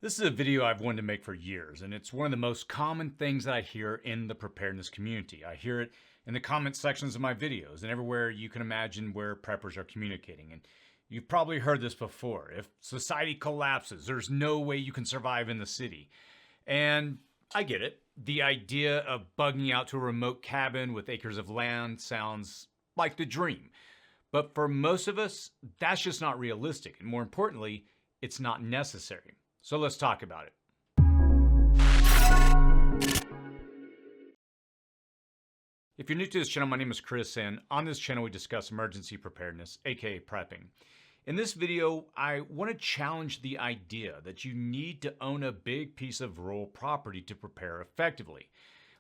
This is a video I've wanted to make for years, and it's one of the most common things that I hear in the preparedness community. I hear it in the comment sections of my videos and everywhere you can imagine where preppers are communicating. And you've probably heard this before. If society collapses, there's no way you can survive in the city. And I get it. The idea of bugging out to a remote cabin with acres of land sounds like the dream. But for most of us, that's just not realistic. And more importantly, it's not necessary. So let's talk about it. If you're new to this channel, my name is Chris, and on this channel we discuss emergency preparedness, aka prepping. In this video, I want to challenge the idea that you need to own a big piece of rural property to prepare effectively.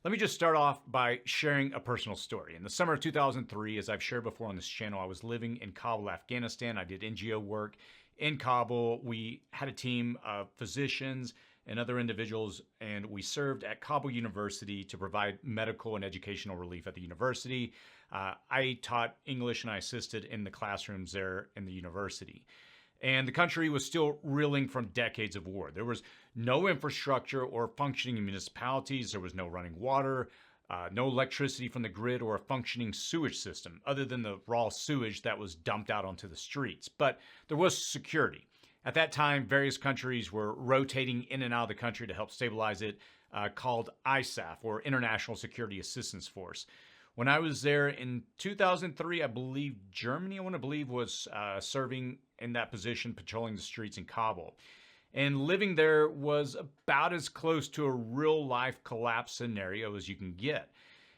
Let me just start off by sharing a personal story. In the summer of 2003, as I've shared before on this channel, I was living in Kabul, Afghanistan. I did NGO work in Kabul. We had a team of physicians and other individuals, and we served at Kabul University to provide medical and educational relief at the university. I taught English and I assisted in the classrooms there in the university. And the country was still reeling from decades of war. There was no infrastructure or functioning municipalities. There was no running water, no electricity from the grid, or a functioning sewage system, other than the raw sewage that was dumped out onto the streets. But there was security. At that time, various countries were rotating in and out of the country to help stabilize it, called ISAF, or International Security Assistance Force. When I was there in 2003, I believe Germany, was serving in that position, patrolling the streets in Kabul. And living there was about as close to a real-life collapse scenario as you can get.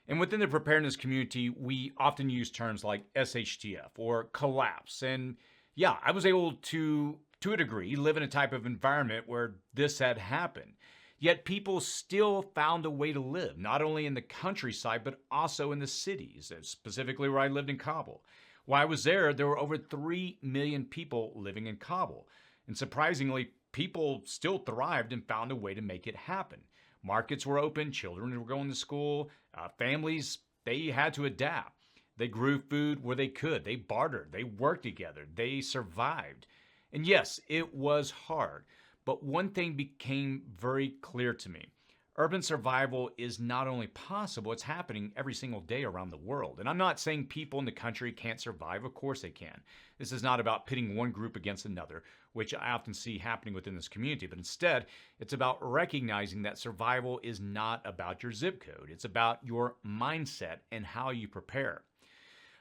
And within the preparedness community, we often use terms like shtf or collapse. And yeah, I was able to a degree, live in a type of environment where this had happened. Yet people still found a way to live, not only in the countryside, but also in the cities, specifically where I lived in Kabul. While I was there, there were over 3 million people living in Kabul. And surprisingly, people still thrived and found a way to make it happen. Markets were open, children were going to school, families, they had to adapt. They grew food where they could, they bartered, they worked together, they survived. And yes, it was hard. But one thing became very clear to me. Urban survival is not only possible, it's happening every single day around the world. And I'm not saying people in the country can't survive. Of course they can. This is not about pitting one group against another, which I often see happening within this community. But instead, it's about recognizing that survival is not about your zip code. It's about your mindset and how you prepare.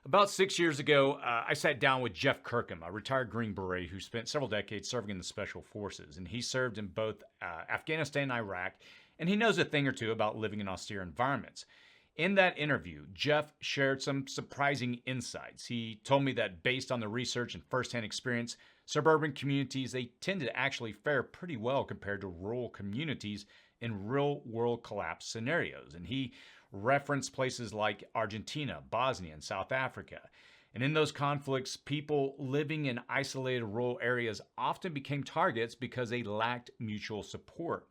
About 6 years ago, I sat down with Jeff Kirkham, a retired Green Beret who spent several decades serving in the Special Forces. And he served in both Afghanistan and Iraq, and he knows a thing or two about living in austere environments. In that interview, Jeff shared some surprising insights. He told me that based on the research and firsthand experience, suburban communities, they tend to actually fare pretty well compared to rural communities in real-world collapse scenarios. And he referenced places like Argentina, Bosnia, and South Africa. And in those conflicts, people living in isolated rural areas often became targets because they lacked mutual support.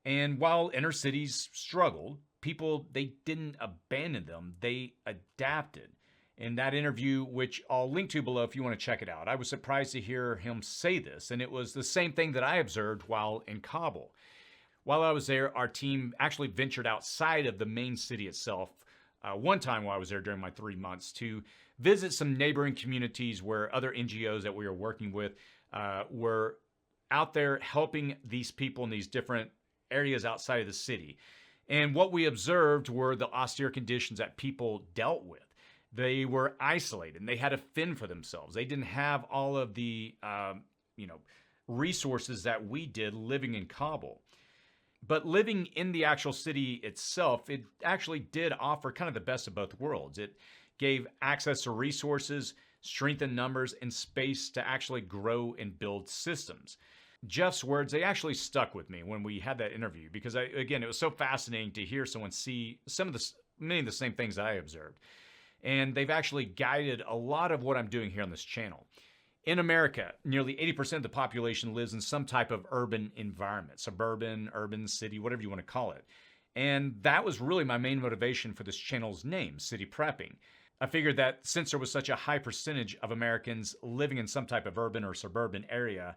And while inner cities struggled, people, they didn't abandon them, they adapted. In that interview, which I'll link to below if you want to check it out, I was surprised to hear him say this, and it was the same thing that I observed while in Kabul. While I was there, our team actually ventured outside of the main city itself one time while I was there during my 3 months to visit some neighboring communities where other NGOs that we were working with were out there helping these people in these different areas outside of the city. And what we observed were the austere conditions that people dealt with. They were isolated and they had to fend for themselves. They didn't have all of the resources that we did living in Kabul. But living in the actual city itself, it actually did offer kind of the best of both worlds. It gave access to resources, strength in numbers, and space to actually grow and build systems. Jeff's words, they actually stuck with me when we had that interview because, it was so fascinating to hear someone see many of the same things that I observed. And they've actually guided a lot of what I'm doing here on this channel. In America, nearly 80% of the population lives in some type of urban environment, suburban, urban, city, whatever you want to call it. And that was really my main motivation for this channel's name, City Prepping. I figured that since there was such a high percentage of Americans living in some type of urban or suburban area,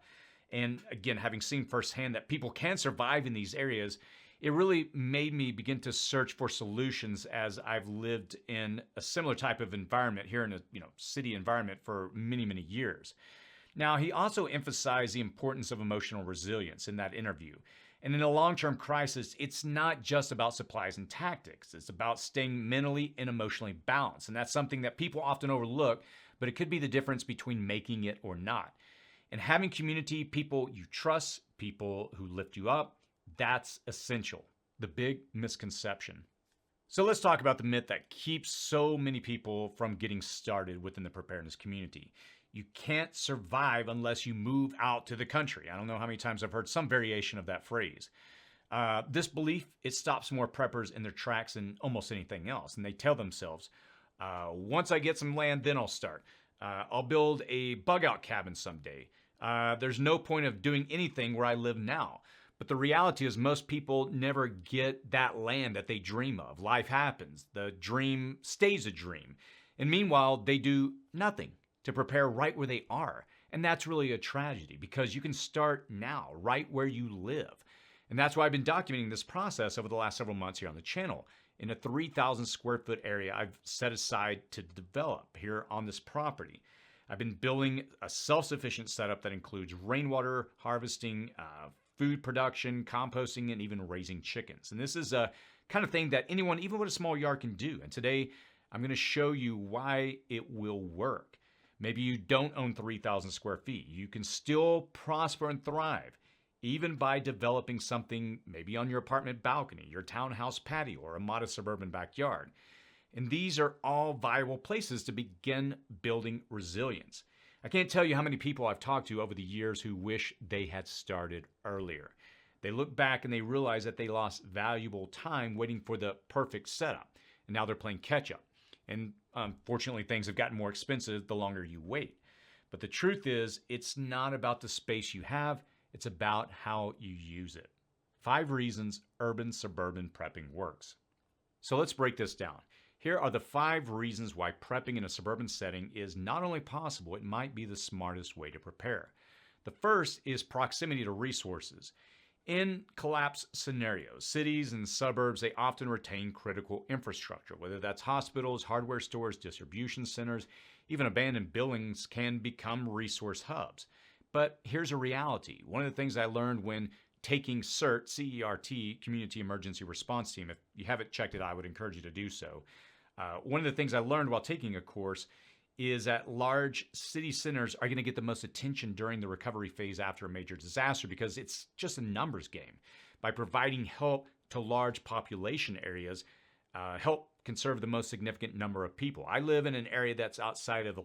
And again, having seen firsthand that people can survive in these areas, it really made me begin to search for solutions as I've lived in a similar type of environment here in a city environment for many, many years. Now, he also emphasized the importance of emotional resilience in that interview. And in a long-term crisis, it's not just about supplies and tactics. It's about staying mentally and emotionally balanced. And that's something that people often overlook, but it could be the difference between making it or not. And having community, people you trust, people who lift you up, that's essential. The big misconception. So let's talk about the myth that keeps so many people from getting started within the preparedness community. You can't survive unless you move out to the country. I don't know how many times I've heard some variation of that phrase. This belief, it stops more preppers in their tracks than almost anything else. And they tell themselves, once I get some land, then I'll start. I'll build a bug out cabin someday. There's no point of doing anything where I live now. But the reality is most people never get that land that they dream of. Life happens. The dream stays a dream. And meanwhile, they do nothing to prepare right where they are. And that's really a tragedy because you can start now, right where you live. And that's why I've been documenting this process over the last several months here on the channel. In a 3,000 square foot area I've set aside to develop here on this property. I've been building a self-sufficient setup that includes rainwater harvesting, food production, composting, and even raising chickens. And this is a kind of thing that anyone, even with a small yard, can do. And today, I'm going to show you why it will work. Maybe you don't own 3,000 square feet. You can still prosper and thrive, even by developing something maybe on your apartment balcony, your townhouse patio, or a modest suburban backyard. And these are all viable places to begin building resilience. I can't tell you how many people I've talked to over the years who wish they had started earlier. They look back and they realize that they lost valuable time waiting for the perfect setup. And now they're playing catch up. And unfortunately, things have gotten more expensive the longer you wait. But the truth is, it's not about the space you have. It's about how you use it. 5 reasons urban suburban prepping works. So let's break this down. Here are the 5 reasons why prepping in a suburban setting is not only possible, it might be the smartest way to prepare. The first is proximity to resources. In collapse scenarios, cities and suburbs, they often retain critical infrastructure, whether that's hospitals, hardware stores, distribution centers, even abandoned buildings can become resource hubs. But here's a reality. One of the things I learned when taking CERT, C-E-R-T, Community Emergency Response Team, if you haven't checked it, I would encourage you to do so. One of the things I learned while taking a course is that large city centers are going to get the most attention during the recovery phase after a major disaster because it's just a numbers game. By providing help to large population areas, help conserve the most significant number of people. I live in an area that's outside of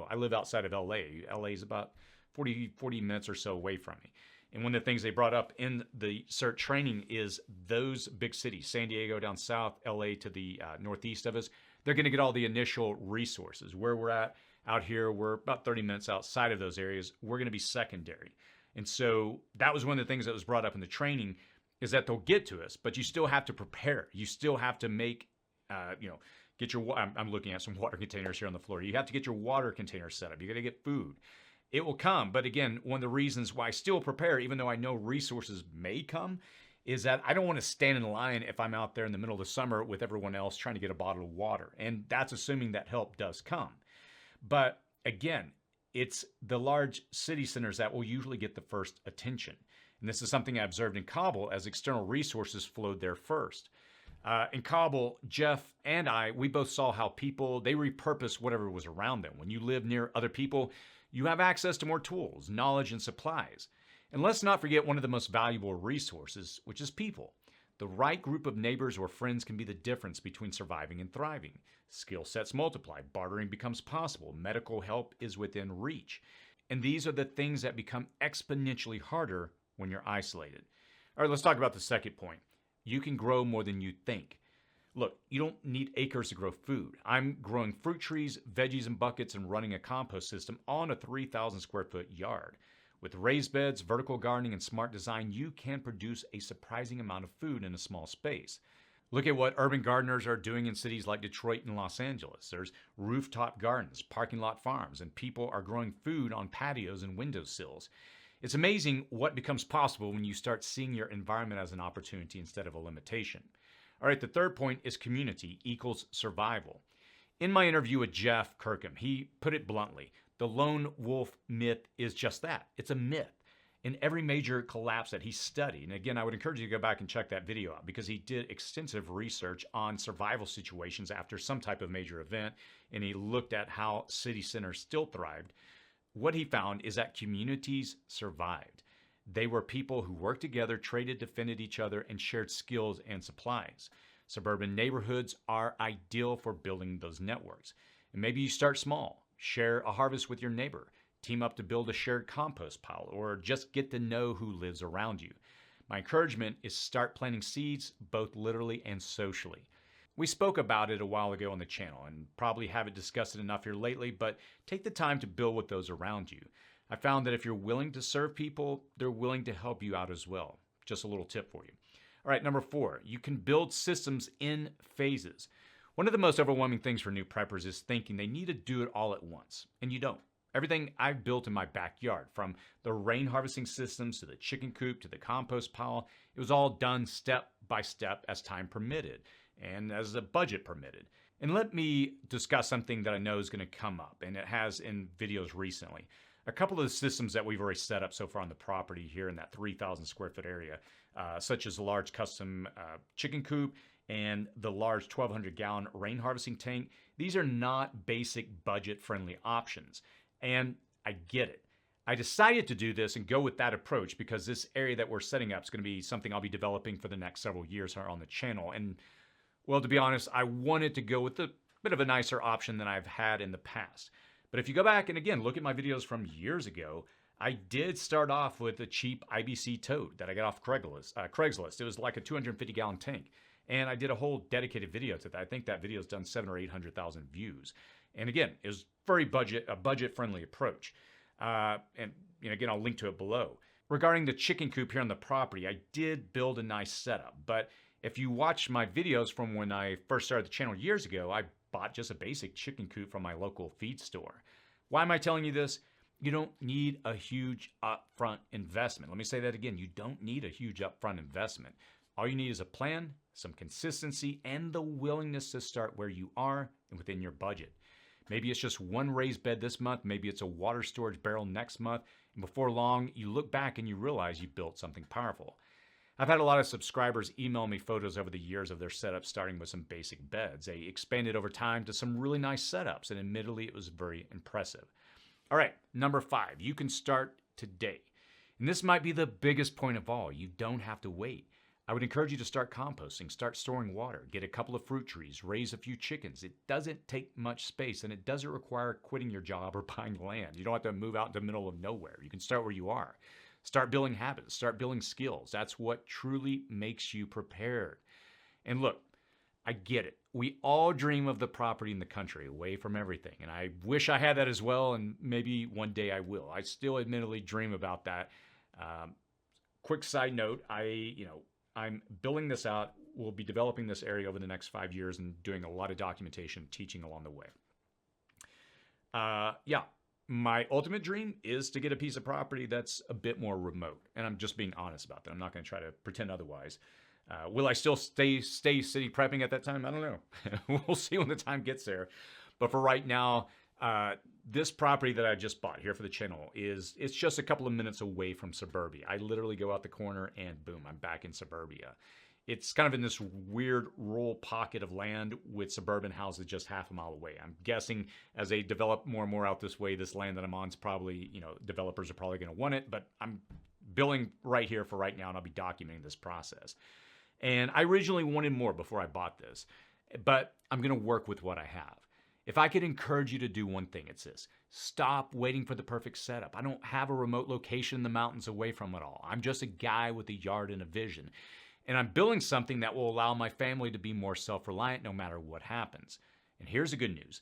I live outside of LA. LA is about 40 minutes or so away from me. And one of the things they brought up in the CERT training is those big cities, San Diego down south, LA to the northeast of us, they're going to get all the initial resources. Where we're at out here, we're about 30 minutes outside of those areas. We're going to be secondary. And so that was one of the things that was brought up in the training is that they'll get to us, but you still have to prepare. You still have to make, get your, I'm looking at some water containers here on the floor. You have to get your water container set up. You got to get food. It will come. But again, one of the reasons why I still prepare, even though I know resources may come, is that I don't want to stand in line if I'm out there in the middle of the summer with everyone else trying to get a bottle of water. And that's assuming that help does come. But again, it's the large city centers that will usually get the first attention. And this is something I observed in Kabul as external resources flowed there first. In Kabul, Jeff and we both saw how people, they repurposed whatever was around them. When you live near other people, you have access to more tools, knowledge, and supplies. And let's not forget one of the most valuable resources, which is people. The right group of neighbors or friends can be the difference between surviving and thriving. Skill sets multiply, bartering becomes possible, medical help is within reach. And these are the things that become exponentially harder when you're isolated. All right, let's talk about the second point. You can grow more than you think. Look, you don't need acres to grow food. I'm growing fruit trees, veggies in buckets, and running a compost system on a 3,000 square foot yard. With raised beds, vertical gardening, and smart design, you can produce a surprising amount of food in a small space. Look at what urban gardeners are doing in cities like Detroit and Los Angeles. There's rooftop gardens, parking lot farms, and people are growing food on patios and windowsills. It's amazing what becomes possible when you start seeing your environment as an opportunity instead of a limitation. All right, the third point is community equals survival. In my interview with Jeff Kirkham, he put it bluntly: the lone wolf myth is just that. It's a myth. In every major collapse that he studied, and again, I would encourage you to go back and check that video out because he did extensive research on survival situations after some type of major event, and he looked at how city centers still thrived. What he found is that communities survived. They were people who worked together, traded, defended each other, and shared skills and supplies. Suburban neighborhoods are ideal for building those networks. And maybe you start small, share a harvest with your neighbor, team up to build a shared compost pile, or just get to know who lives around you. My encouragement is start planting seeds, both literally and socially. We spoke about it a while ago on the channel and probably haven't discussed it enough here lately, but take the time to build with those around you. I found that if you're willing to serve people, they're willing to help you out as well. Just a little tip for you. All right, number 4, you can build systems in phases. One of the most overwhelming things for new preppers is thinking they need to do it all at once, and you don't. Everything I've built in my backyard, from the rain harvesting systems to the chicken coop to the compost pile, it was all done step by step as time permitted and as the budget permitted. And let me discuss something that I know is going to come up, and it has in videos recently. A couple of the systems that we've already set up so far on the property here in that 3,000 square foot area, such as the large custom chicken coop and the large 1,200 gallon rain harvesting tank, these are not basic budget friendly options. And I get it. I decided to do this and go with that approach because this area that we're setting up is going to be something I'll be developing for the next several years on the channel. And well, to be honest, I wanted to go with a bit of a nicer option than I've had in the past. But if you go back and again, look at my videos from years ago, I did start off with a cheap IBC tote that I got off Craigslist. It was like a 250 gallon tank. And I did a whole dedicated video to that. I think that video's done 700,000 or 800,000 views. And again, it was very a budget-friendly approach. And again, I'll link to it below. Regarding the chicken coop here on the property, I did build a nice setup. But if you watch my videos from when I first started the channel years ago, I bought just a basic chicken coop from my local feed store. Why am I telling you this? You don't need a huge upfront investment. Let me say that again. You don't need a huge upfront investment. All you need is a plan, some consistency, and the willingness to start where you are and within your budget. Maybe it's just one raised bed this month. Maybe it's a water storage barrel next month. And before long, you look back and you realize you built something powerful. I've had a lot of subscribers email me photos over the years of their setups, starting with some basic beds. They expanded over time to some really nice setups, and admittedly, it was very impressive. All right, number 5, you can start today. And this might be the biggest point of all. You don't have to wait. I would encourage you to start composting, start storing water, get a couple of fruit trees, raise a few chickens. It doesn't take much space, and it doesn't require quitting your job or buying land. You don't have to move out in the middle of nowhere. You can start where you are. Start building habits, start building skills. That's what truly makes you prepared. And look, I get it. We all dream of the property in the country, away from everything. And I wish I had that as well, and maybe one day I will. I still admittedly dream about that. Quick side note, I'm building this out. We'll be developing this area over the next 5 years and doing a lot of documentation, teaching along the way. My ultimate dream is to get a piece of property that's a bit more remote. And I'm just being honest about that. I'm not going to try to pretend otherwise. Will I still stay city prepping at that time? I don't know. We'll see when the time gets there. But for right now, this property that I just bought here for the channel it's just a couple of minutes away from suburbia. I literally go out the corner and boom, I'm back in suburbia. It's kind of in this weird rural pocket of land with suburban houses just half a mile away. I'm guessing as they develop more and more out this way, this land that I'm on is probably, developers are probably going to want it, but I'm building right here for right now, and I'll be documenting this process. And I originally wanted more before I bought this, but I'm going to work with what I have. If I could encourage you to do one thing, it's this: stop waiting for the perfect setup. I don't have a remote location in the mountains away from it all. I'm just a guy with a yard and a vision. And I'm building something that will allow my family to be more self-reliant no matter what happens. And here's the good news.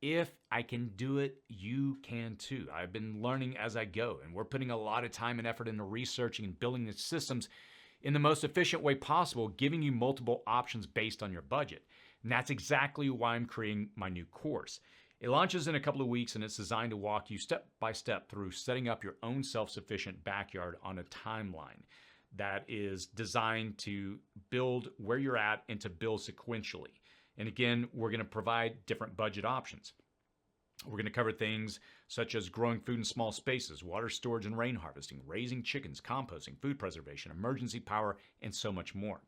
If I can do it, you can too. I've been learning as I go, and we're putting a lot of time and effort into researching and building the systems in the most efficient way possible, giving you multiple options based on your budget. And that's exactly why I'm creating my new course. It launches in a couple of weeks, and it's designed to walk you step by step through setting up your own self-sufficient backyard on a timeline that is designed to build where you're at and to build sequentially. And again, we're going to provide different budget options. We're going to cover things such as growing food in small spaces, water storage and rain harvesting, raising chickens, composting, food preservation, emergency power, and so much more.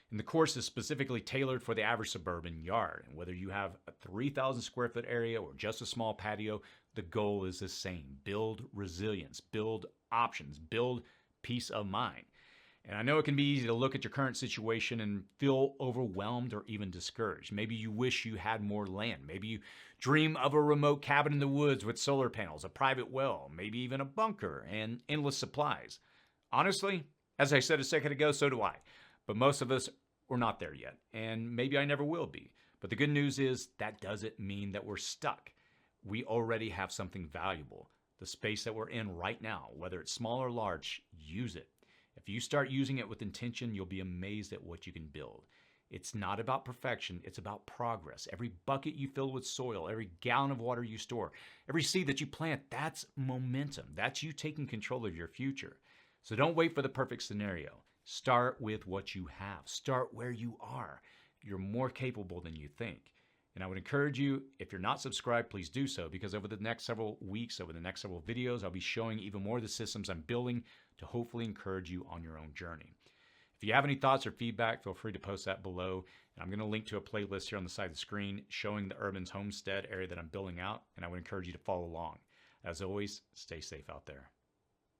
And the course is specifically tailored for the average suburban yard. And whether you have a 3,000 square foot area or just a small patio, the goal is the same. Build resilience, build options, build peace of mind. And I know it can be easy to look at your current situation and feel overwhelmed or even discouraged. Maybe you wish you had more land. Maybe you dream of a remote cabin in the woods with solar panels, a private well, maybe even a bunker and endless supplies. Honestly, as I said a second ago, so do I. But most of us, we're not there yet. And maybe I never will be. But the good news is that doesn't mean that we're stuck. We already have something valuable. The space that we're in right now, whether it's small or large, use it. If you start using it with intention, you'll be amazed at what you can build. It's not about perfection, it's about progress. Every bucket you fill with soil, every gallon of water you store, every seed that you plant, that's momentum. That's you taking control of your future. So don't wait for the perfect scenario. Start with what you have. Start where you are. You're more capable than you think. And I would encourage you, if you're not subscribed, please do so, because over the next several weeks, over the next several videos, I'll be showing even more of the systems I'm building to hopefully encourage you on your own journey. If you have any thoughts or feedback, feel free to post that below. And I'm going to link to a playlist here on the side of the screen showing the Urban Homestead area that I'm building out, and I would encourage you to follow along. As always, stay safe out there.